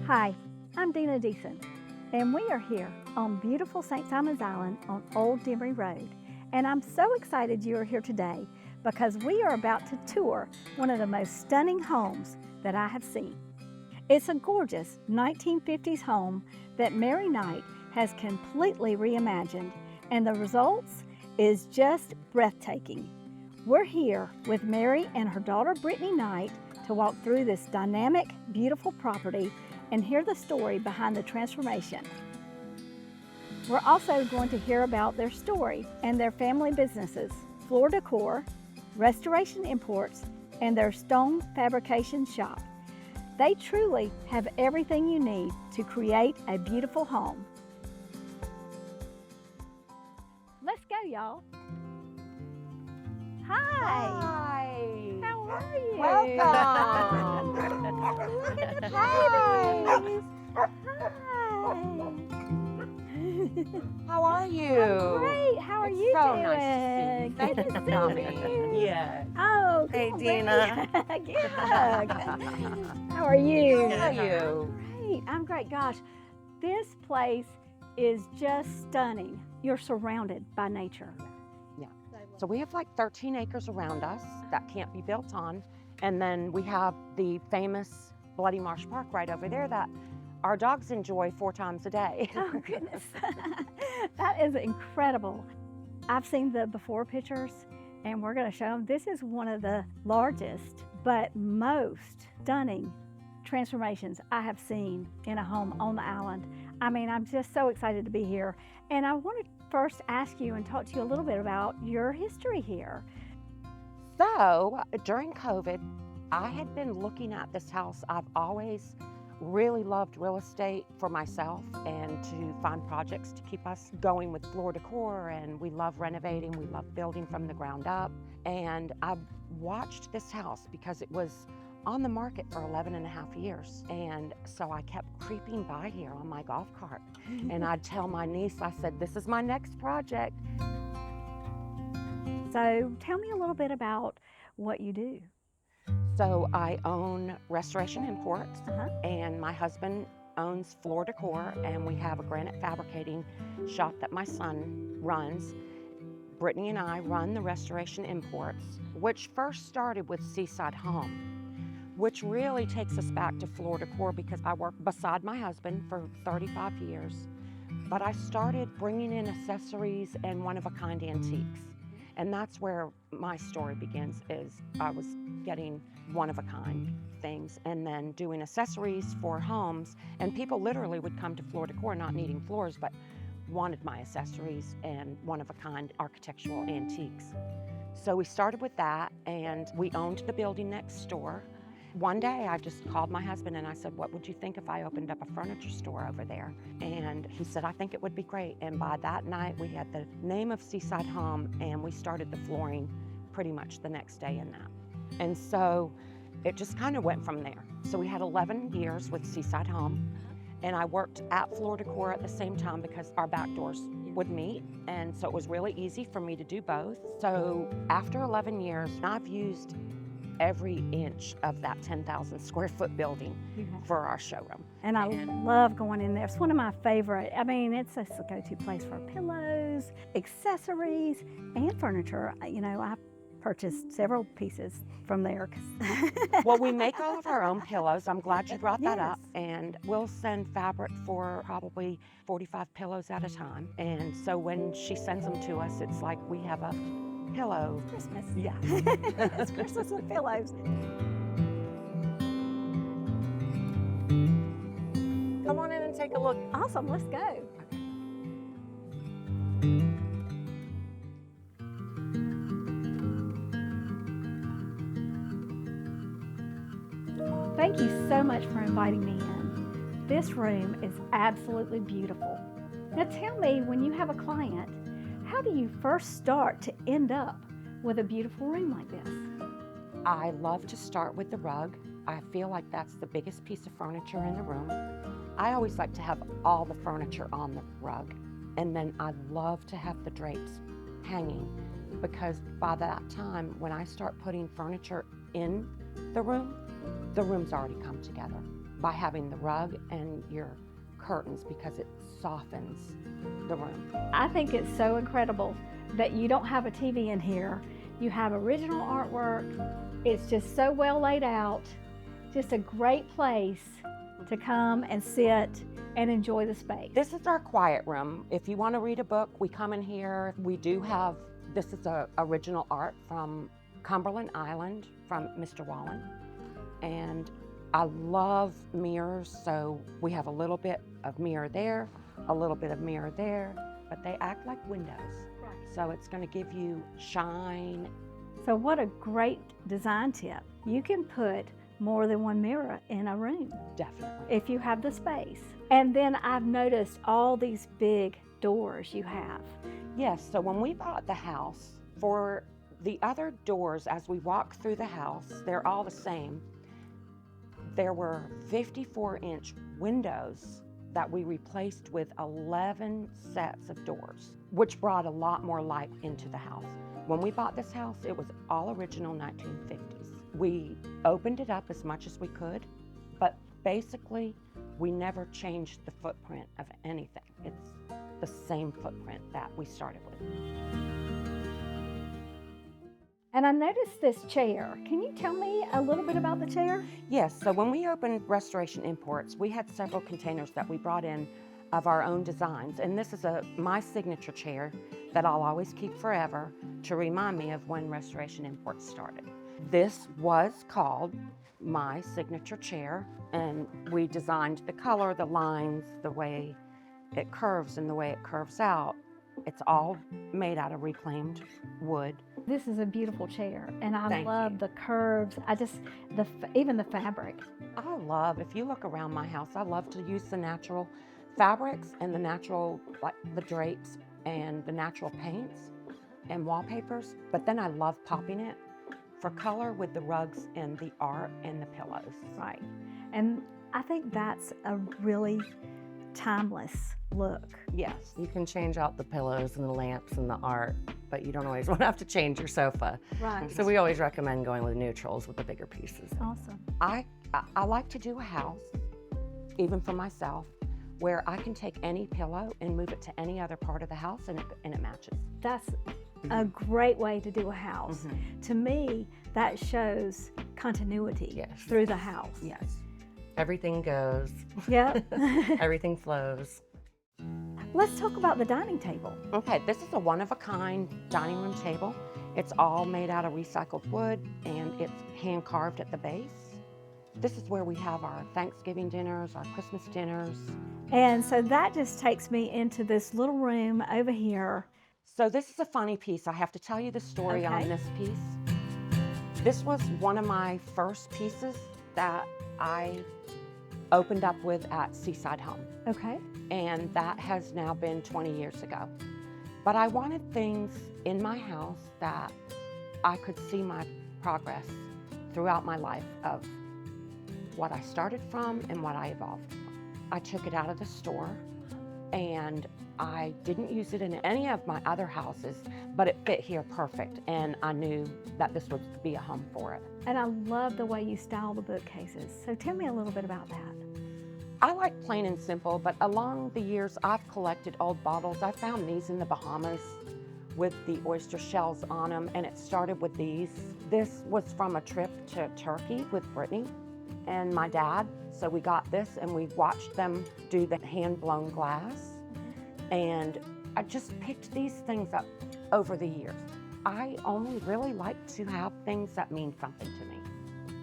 Hi, I'm Dina Deason, and we are here on beautiful St. Simon's Island on Old Demere Road. And I'm so excited you are here today because we are about to tour one of the most stunning homes that I have seen. It's a gorgeous 1950s home that Mary Knight has completely reimagined, and the results is just breathtaking. We're here with Mary and her daughter Brittany Knight to walk through this dynamic, beautiful property and hear the story behind the transformation. We're also going to hear about their story and their family businesses, Floor Decor, Restoration Imports, and their stone fabrication shop. They truly have everything you need to create a beautiful home. Let's go, y'all. Hi. How are you? Welcome. Look at the Hi. babies. Hi. How are you? I'm great. How are It's you so doing? nice to see you. Thank Good you to for see coming. you. Yes. Oh, come Hey, on, Dina. Brittany. Give a hug. How are you? How are you? Great. I'm great. Gosh, this place is just stunning. You're surrounded by nature. So we have like 13 acres around us that can't be built on. And then we have the famous Bloody Marsh Park right over there that our dogs enjoy 4 times a day. Oh, goodness. That is incredible. I've seen the before pictures, and we're going to show them. This is one of the largest but most stunning transformations I have seen in a home on the island. I mean, I'm just so excited to be here. And I want to first ask you and talk to you a little bit about your history here. So during COVID, I had been looking at this house. I've always really loved real estate for myself and to find projects to keep us going with Floor Decor, and we love renovating, we love building from the ground up. And I watched this house because it was on the market for 11 and a half years. And so I kept creeping by here on my golf cart. And I'd tell my niece, I said, this is my next project. So tell me a little bit about what you do. So I own Restoration Imports, Uh-huh. and my husband owns Floor Decor, and we have a granite fabricating shop that my son runs. Brittany and I run the Restoration Imports, which first started with Seaside Home, which really takes us back to Floor Decor because I worked beside my husband for 35 years. But I started bringing in accessories and one-of-a-kind antiques. And that's where my story begins, is I was getting one-of-a-kind things and then doing accessories for homes. And people literally would come to Floor Decor not needing floors, but wanted my accessories and one-of-a-kind architectural antiques. So we started with that, and we owned the building next door. One day I just called my husband and I said, what would you think if I opened up a furniture store over there? And he said, I think it would be great. And by that night we had the name of Seaside Home, and we started the flooring pretty much the next day in that. And so it just kind of went from there. So we had 11 years with Seaside Home, and I worked at Floor Decor at the same time because our back doors would meet. And so it was really easy for me to do both. So after 11 years, I've used every inch of that 10,000 square foot building for our showroom. And I love going in there. It's one of my favorite. I mean, it's a go-to place for pillows, accessories, and furniture. You know, I purchased several pieces from there. Well, we make all of our own pillows. I'm glad you brought that Yes. up. And we'll send fabric for probably 45 pillows at a time. And so when she sends them to us, it's like we have a pillow. Christmas. Yeah. It's Christmas with pillows. Come on in and take a look. Awesome, let's go. Thank you so much for inviting me in. This room is absolutely beautiful. Now tell me, when you have a client, how do you first start to end up with a beautiful room like this? I love to start with the rug. I feel like that's the biggest piece of furniture in the room. I always like to have all the furniture on the rug. And then I love to have the drapes hanging, because by that time, when I start putting furniture in the room's already come together. by having the rug and your curtains because it softens the room. I think it's so incredible that you don't have a TV in here. You have original artwork. It's just so well laid out. Just a great place to come and sit and enjoy the space. This is our quiet room. If you want to read a book, we come in here. We do have, this is original art from Cumberland Island from Mr. Wallen. And I love mirrors, so we have a little bit of mirror there, a little bit of mirror there, but they act like windows. Right. So it's going to give you shine. So what a great design tip. You can put more than one mirror in a room Definitely. if you have the space. And then I've noticed all these big doors you have. Yes, so when we bought the house, for the other doors as we walk through the house, they're all the same. There were 54-inch windows that we replaced with 11 sets of doors, which brought a lot more light into the house. When we bought this house, it was all original 1950s. We opened it up as much as we could, but basically, we never changed the footprint of anything. It's the same footprint that we started with. And I noticed this chair. Can you tell me a little bit about the chair? Yes, so when we opened Restoration Imports, we had several containers that we brought in of our own designs. And this is my signature chair that I'll always keep forever to remind me of when Restoration Imports started. This was called my signature chair, and we designed the color, the lines, the way it curves and the way it curves out. It's all made out of reclaimed wood. This is a beautiful chair, and I Thank love you. the curves. Even the fabric. I love, if you look around my house, I love to use the natural fabrics and the natural, like the drapes and the natural paints and wallpapers, but then I love popping it for color with the rugs and the art and the pillows. Right. And I think that's a really timeless look. Yes. You can change out the pillows and the lamps and the art, but you don't always want to have to change your sofa. Right. So we always recommend going with neutrals with the bigger pieces. Awesome. I like to do a house, even for myself, where I can take any pillow and move it to any other part of the house and it matches. That's a great way to do a house. To me, that shows continuity Yes. through the house. Yes. Everything goes, Yep. everything flows. Let's talk about the dining table. Okay, this is a one-of-a-kind dining room table. It's all made out of recycled wood and it's hand carved at the base. This is where we have our Thanksgiving dinners, our Christmas dinners. And so that just takes me into this little room over here. So this is a funny piece. I have to tell you the story on Okay. this piece. This was one of my first pieces that I opened up with at Seaside Home. Okay. And that has now been 20 years ago. But I wanted things in my house that I could see my progress throughout my life of what I started from and what I evolved from. I took it out of the store and I didn't use it in any of my other houses, but it fit here perfect, and I knew that this would be a home for it. And I love the way you style the bookcases. So tell me a little bit about that. I like plain and simple, but along the years, I've collected old bottles. I found these in the Bahamas with the oyster shells on them, and it started with these. This was from a trip to Turkey with Brittany and my dad. So we got this and we watched them do the hand-blown glass. And I just picked these things up over the years. I only really like to have things that mean something to me,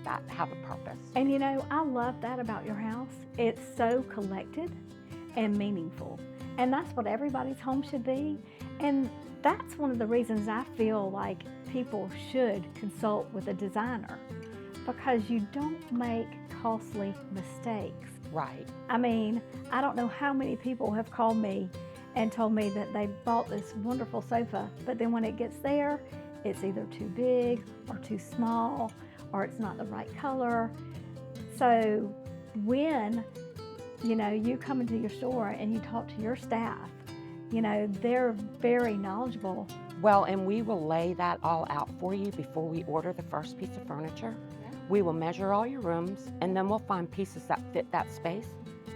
that have a purpose. And you know, I love that about your house. It's so collected and meaningful. And that's what everybody's home should be. And that's one of the reasons I feel like people should consult with a designer, because you don't make costly mistakes. Right. I mean, I don't know how many people have called me and told me that they bought this wonderful sofa, but then when it gets there, it's either too big or too small, or it's not the right color. So when, you know, you come into your store and you talk to your staff, You know, they're very knowledgeable. Well, and we will lay that all out for you before we order the first piece of furniture. We will measure all your rooms, and then we'll find pieces that fit that space,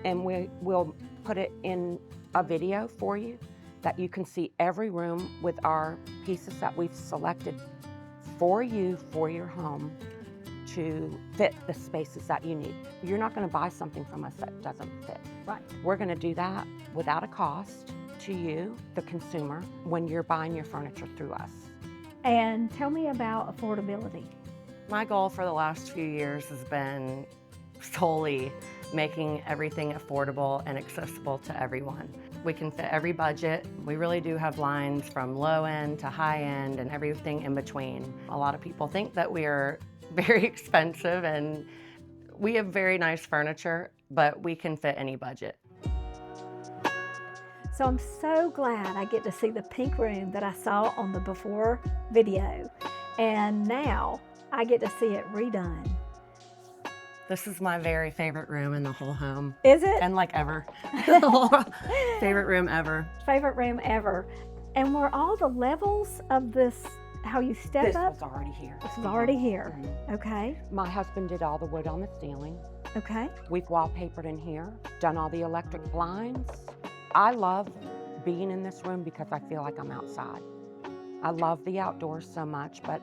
and we'll put it in a video for you that you can see every room with our pieces that we've selected for you, for your home, to fit the spaces that you need. You're not going to buy something from us that doesn't fit. Right. We're going to do that without a cost to you, the consumer, when you're buying your furniture through us. And tell me about affordability. My goal for the last few years has been solely making everything affordable and accessible to everyone. We can fit every budget. We really do have lines from low end to high end and everything in between. A lot of people think that we are very expensive, and we have very nice furniture, but we can fit any budget. So I'm so glad I get to see the pink room that I saw on the before video, and now I get to see it redone. This is my very favorite room in the whole home. Is it? And like ever. Favorite room ever. Favorite room ever. And were all the levels of this, how you step This up? was already here. This was already here. Mhm. Okay, My husband did all the wood on the ceiling. okay. We've wallpapered in here, done all the electric blinds. I love being in this room because I feel like I'm outside. I love the outdoors so much, but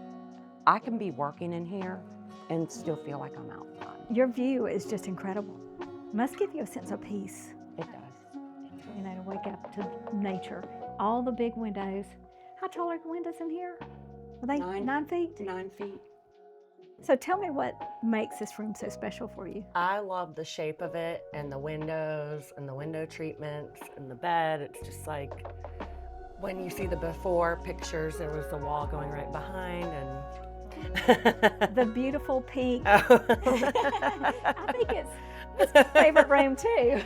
I can be working in here and still feel like I'm outside. Your view is just incredible. Must give you a sense of peace, It does. you know, to wake up to nature. All the big windows. How tall are the windows in here? Are they 9 feet? 9 feet. So tell me what makes this room so special for you. I love the shape of it and the windows and the window treatments and the bed. It's just like when you see the before pictures, there was the wall going right behind and The beautiful pink. Oh. I think it's my favorite room too.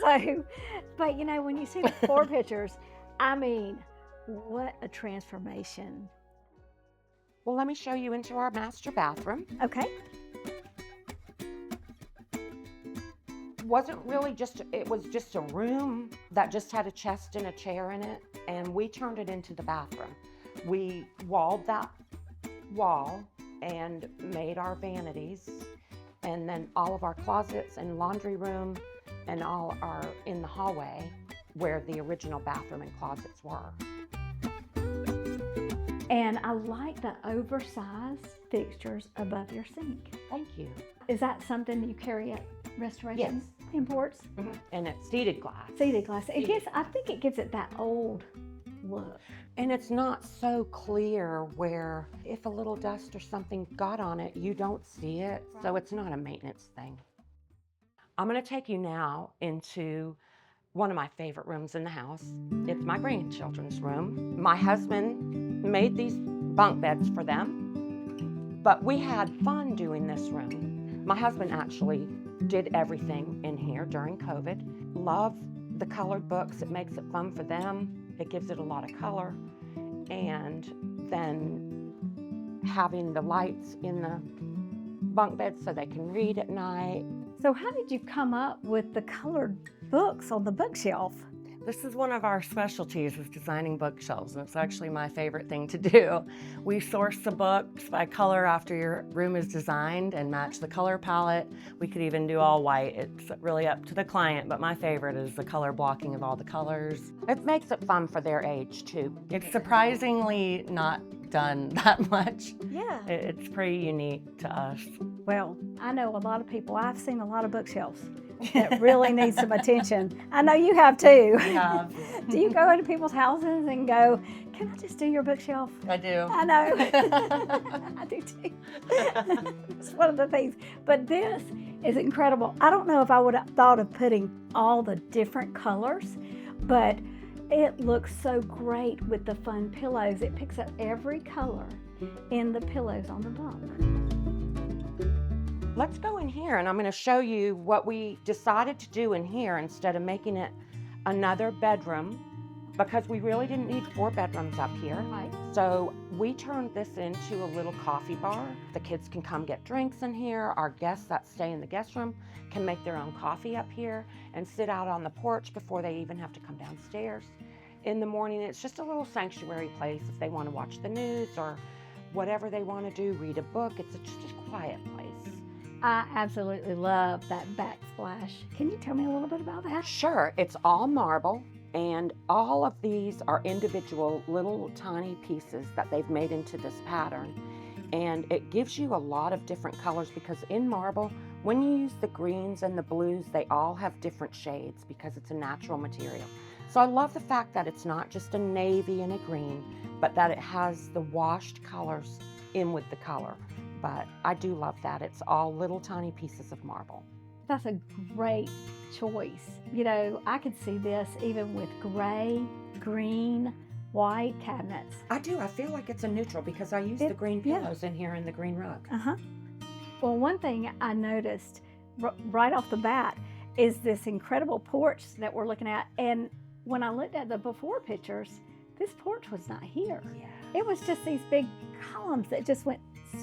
So, but you know, when you see the four pictures, I mean, what a transformation. Well, let me show you into our master bathroom. Okay. It was just a room that just had a chest and a chair in it, and we turned it into the bathroom. We walled that wall and made our vanities, and then all of our closets and laundry room and all are in the hallway where the original bathroom and closets were. And I like the oversized fixtures above your sink. Thank you. Is that something you carry at Restoration Imports? And it's seated glass. Seated glass. I think it gives it that old look. And it's not so clear where if a little dust or something got on it, you don't see it. So it's not a maintenance thing. I'm going to take you now into one of my favorite rooms in the house. It's my grandchildren's room. My husband made these bunk beds for them, but we had fun doing this room. My husband actually did everything in here during COVID. Love the colored books. It makes it fun for them. It gives it a lot of color. And then having the lights in the bunk beds so they can read at night. So how did you come up with the colored books on the bookshelf? This is one of our specialties, is designing bookshelves, and it's actually my favorite thing to do. We source the books by color after your room is designed and match the color palette. We could even do all white. It's really up to the client, but my favorite is the color blocking of all the colors. It makes it fun for their age too. It's surprisingly not done that much. Yeah. It's pretty unique to us. Well, I know a lot of people. I've seen a lot of bookshelves that really need some attention. I know you have too. Yeah. Do you go into people's houses and go, can I just do your bookshelf? I do. I know. I do too. It's one of the things. But this is incredible. I don't know if I would have thought of putting all the different colors, but it looks so great with the fun pillows. It picks up every color in the pillows on the bunk. Let's go in here and I'm going to show you what we decided to do in here instead of making it another bedroom. because we really didn't need 4 bedrooms up here. Right. So we turned this into a little coffee bar. The kids can come get drinks in here. Our guests that stay in the guest room can make their own coffee up here and sit out on the porch before they even have to come downstairs. In the morning, it's just a little sanctuary place if they want to watch the news or whatever they want to do, read a book. It's just a quiet place. I absolutely love that backsplash. Can you tell me a little bit about that? Sure, it's all marble, and all of these are individual little tiny pieces that they've made into this pattern. And it gives you a lot of different colors because in marble, when you use the greens and the blues, they all have different shades because it's a natural material. So I love the fact that it's not just a navy and a green, but that it has the washed colors in with the color. But I do love that. It's all little tiny pieces of marble. That's a great choice. You know, I could see this even with gray, green, white cabinets. I do. I feel like it's a neutral because I use the green pillows in here and the green rug. Well, one thing I noticed right off the bat is this incredible porch that we're looking at. And when I looked at the before pictures, this porch was not here. Yeah. It was just these big columns that just went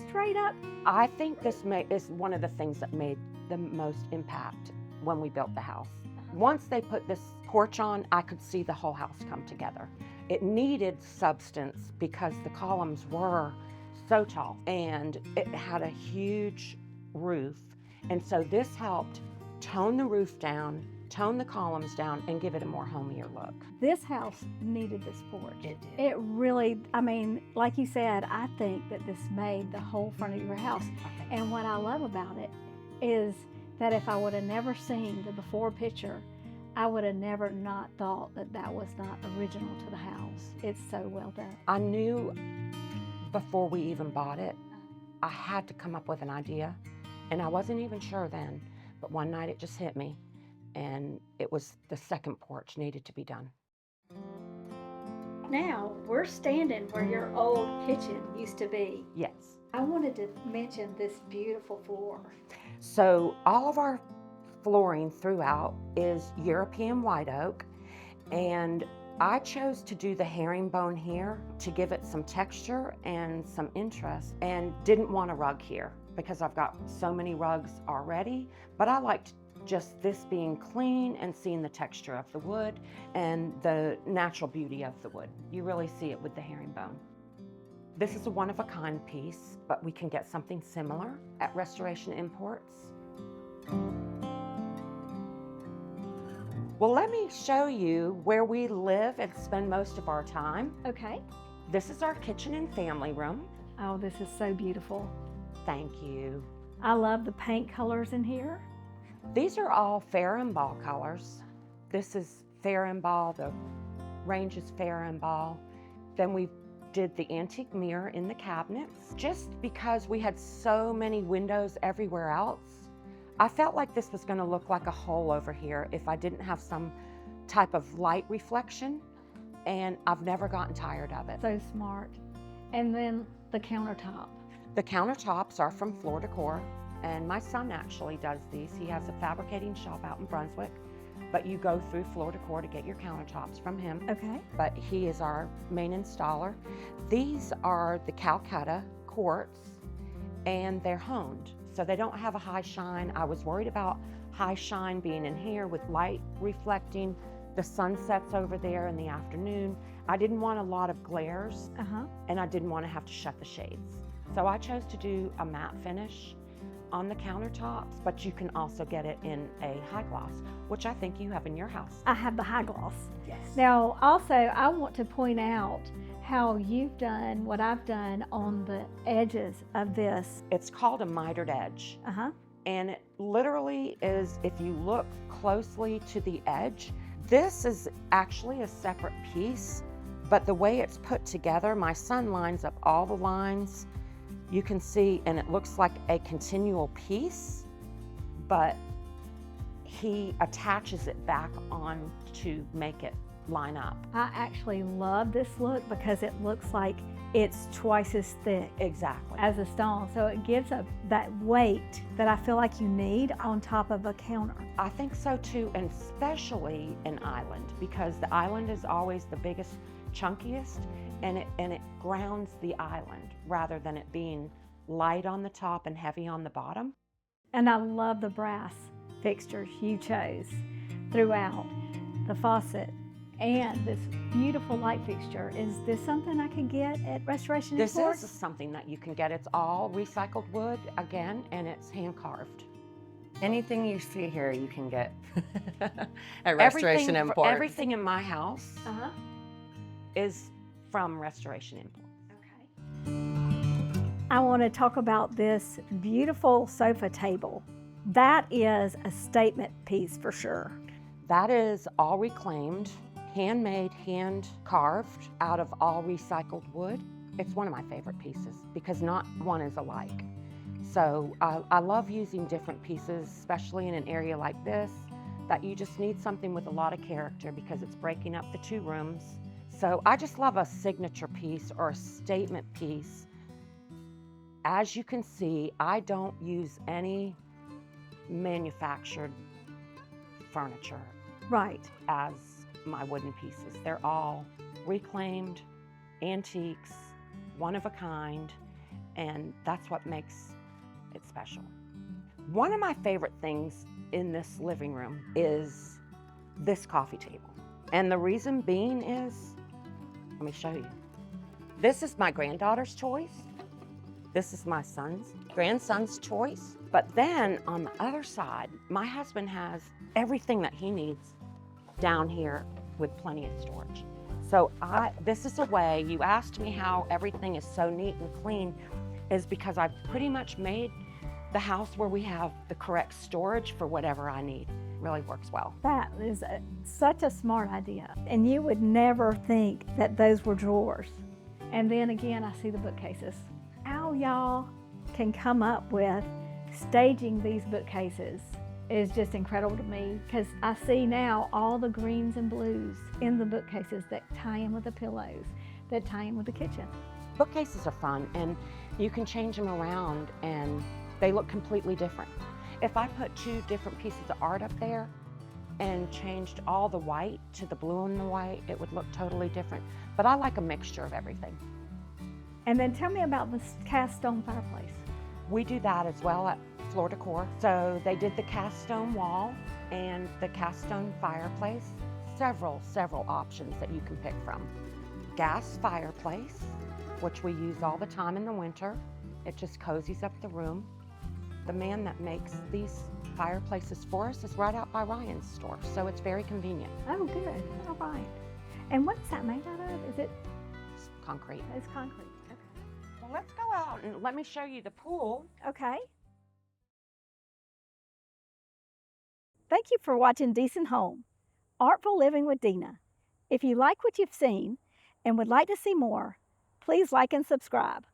straight up. I think this is one of the things that made the most impact when we built the house. Once they put this porch on, I could see the whole house come together. It needed substance because the columns were so tall and it had a huge roof. And so this helped tone the roof down, tone the columns down, and give it a more homier look. This house needed this porch. It did. It really, I mean, like you said, I think that this made the whole front of your house. And what I love about it is that if I would have never seen the before picture, I would have never not thought that that was not original to the house. It's so well done. I knew before we even bought it, I had to come up with an idea. And I wasn't even sure then, but one night it just hit me. And it was the second porch needed to be done. Now, we're standing where your old kitchen used to be. Yes. I wanted to mention this beautiful floor. So all of our flooring throughout is European white oak, and I chose to do the herringbone here to give it some texture and some interest, and didn't want a rug here because I've got so many rugs already, but I liked just this being clean and seeing the texture of the wood and the natural beauty of the wood. You really see it with the herringbone. This is a one-of-a-kind piece, but we can get something similar at Restoration Imports. Well, let me show you where we live and spend most of our time. Okay. This is our kitchen and family room. Oh, this is so beautiful. Thank you. I love the paint colors in here. These are all fair and ball colors. This is fair and ball, the range is fair and ball. Then we did the antique mirror in the cabinets. Just because we had so many windows everywhere else, I felt like this was going to look like a hole over here if I didn't have some type of light reflection, and I've never gotten tired of it. So smart. And then the countertop. The countertops are from Floor Decor, and my son actually does these. He has a fabricating shop out in Brunswick, but you go through Floor Decor to get your countertops from him. Okay. But he is our main installer. These are the Calcutta quartz, and they're honed, so they don't have a high shine. I was worried about high shine being in here with light reflecting. The sun sets over there in the afternoon. I didn't want a lot of glares, and I didn't want to have to shut the shades. So I chose to do a matte finish on the countertops, but you can also get it in a high gloss, which I think you have in your house. I have the high gloss. Yes. Now, also, I want to point out how you've done what I've done on the edges of this. It's called a mitered edge. And it literally is, if you look closely to the edge, this is actually a separate piece, but the way it's put together, my son lines up all the lines. You can see, and it looks like a continual piece, but he attaches it back on to make it line up. I actually love this look because it looks like it's twice as thick Exactly. as a stone. So it gives that weight that I feel like you need on top of a counter. I think so too, and especially an island, because the island is always the biggest, chunkiest, and it grounds the island rather than it being light on the top and heavy on the bottom. And I love the brass fixtures you chose throughout the faucet and this beautiful light fixture. Is this something I could get at Restoration This Imports? is something that you can get. It's all recycled wood again, and it's hand carved. Anything you see here, you can get at Restoration Imports. Everything in my house Uh-huh. is from Restoration Imports. Okay. I want to talk about this beautiful sofa table. That is a statement piece for sure. That is all reclaimed, handmade, hand carved out of all recycled wood. It's one of my favorite pieces because not one is alike. So I love using different pieces, especially in an area like this, that you just need something with a lot of character because it's breaking up the two rooms. So I just love a signature piece or a statement piece. As you can see, I don't use any manufactured furniture Right. as my wooden pieces. They're all reclaimed, antiques, one of a kind, and that's what makes it special. One of my favorite things in this living room is this coffee table. And the reason being is, let me show you. This is my granddaughter's choice. This is my grandson's choice. But then on the other side, my husband has everything that he needs down here with plenty of storage. So this is a way, you asked me how everything is so neat and clean, is because I've pretty much made the house where we have the correct storage for whatever I need. Really works well. That is such a smart idea. And you would never think that those were drawers. And then again, I see the bookcases. How y'all can come up with staging these bookcases is just incredible to me because I see now all the greens and blues in the bookcases that tie in with the pillows, that tie in with the kitchen. Bookcases are fun and you can change them around and they look completely different. If I put two different pieces of art up there and changed all the white to the blue and the white, it would look totally different. But I like a mixture of everything. And then tell me about the cast stone fireplace. We do that as well at Floor Decor. So they did the cast stone wall and the cast stone fireplace. Several options that you can pick from. Gas fireplace, which we use all the time in the winter. It just cozies up the room. The man that makes these fireplaces for us is right out by Ryan's store, so it's very convenient. Oh, good. All right. And what is that made out of? Is it? It's concrete. It's concrete. Okay. Well, let's go out and let me show you the pool. Okay. Thank you for watching Deason Home, Artful Living with Dina. If you like what you've seen and would like to see more, please like and subscribe.